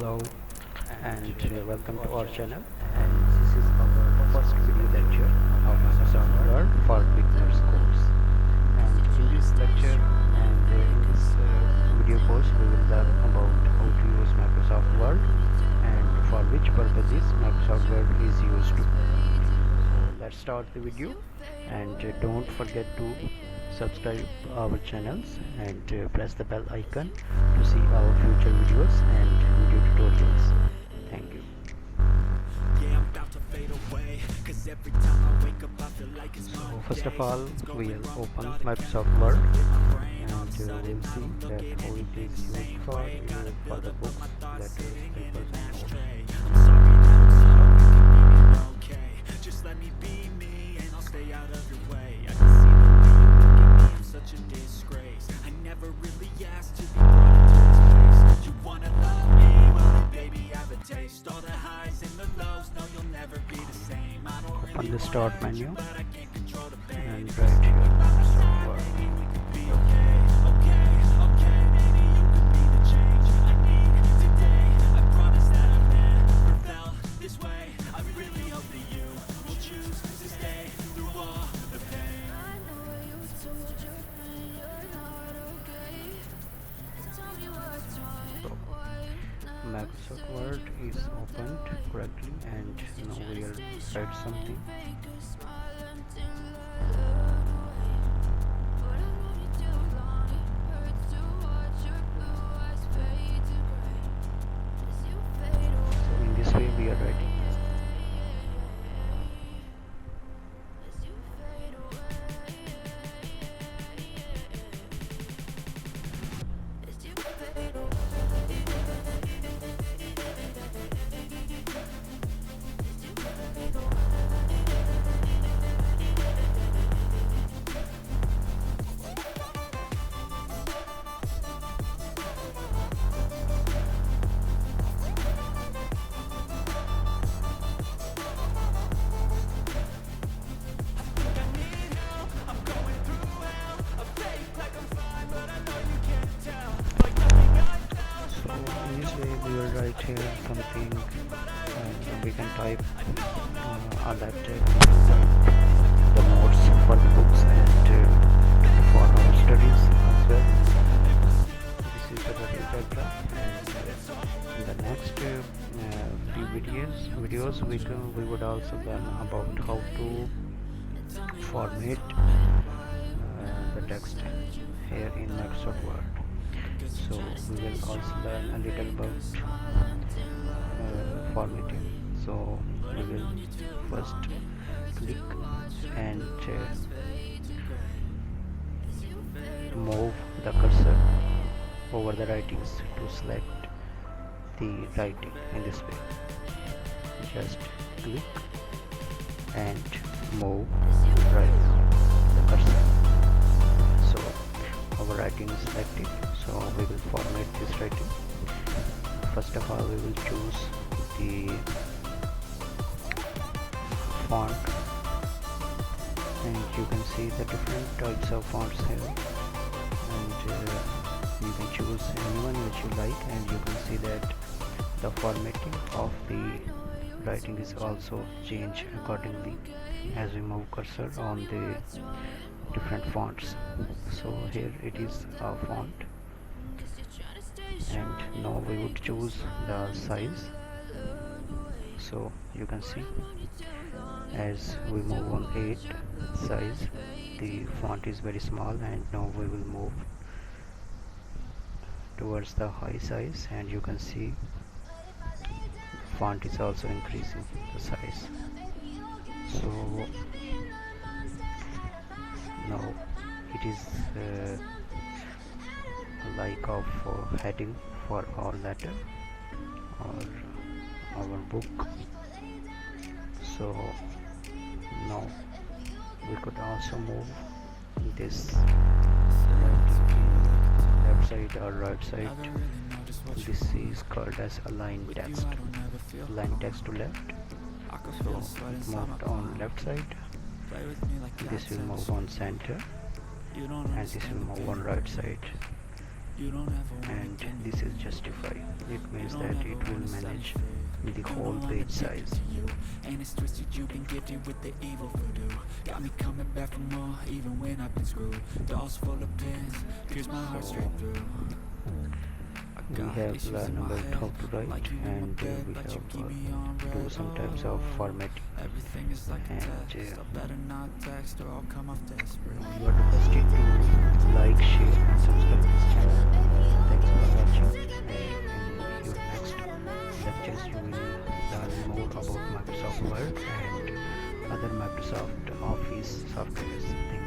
Hello and welcome to our channel, and this is our first video lecture of Microsoft Word for Beginners course. And in this lecture and in this video course we will learn about how to use Microsoft Word and for which purposes Microsoft Word is used to. So let's start the video, and don't forget to subscribe our channels and press the bell icon to see our future videos and video tutorials. Thank you. So first of all, we'll open Microsoft Word, and we'll see that how it is used for the books, letters, papers and more. Just let me be me and I'll stay out of your way. I can see that I'm such a disgrace. I never really asked to be brought into this place. You wanna love me? Well then baby I have a taste. All the highs and the lows, no you'll never be the same. I don't really on the start menu but I can't control the pain. and right here Microsoft Word. Microsoft Word is opened correctly, and now we'll write something. So in this way we are writing. We will write here something, we can type on that the notes for the books and for our studies as well. This is the writing paragraph, and in the next few videos we would also learn about how to format the text here in Microsoft Word. So we will also learn a little about formatting. So we will first click and move the cursor over the writings to select the writing in this way. Just click and move the cursor. So our writing is selected, so we will format this writing. First of all, we will choose the font, and you can see the different types of fonts here, and you can choose anyone which you like, and you can see that the formatting of the writing is also changed accordingly as we move cursor on the different fonts. So here it is a font, and now we would choose the size. So you can see as we move on 8 size, the font is very small, and now we will move towards the high size, and you can see font is also increasing the size. So now it is like of heading for our letter or our book. So now we could also move this left side or right side. This is called as align text to left. So it moved on left side, this will move on center, and this will move on right side. and this is justify. It means that it will manage the whole page size. And it's twisted, you've been gifted with the evil voodoo. Got me coming back for more, even when I've been screwed. Dolls full of pins, pierce my heart straight through. We have learned about how to write, and we have do some types of formatting. Everything is like a And test. I better not text or I'll come off desperate. you are requested to like, share and subscribe this channel. Thanks for watching, and in your next lectures you will learn more about Microsoft Word and other Microsoft Office softwares. Thank you.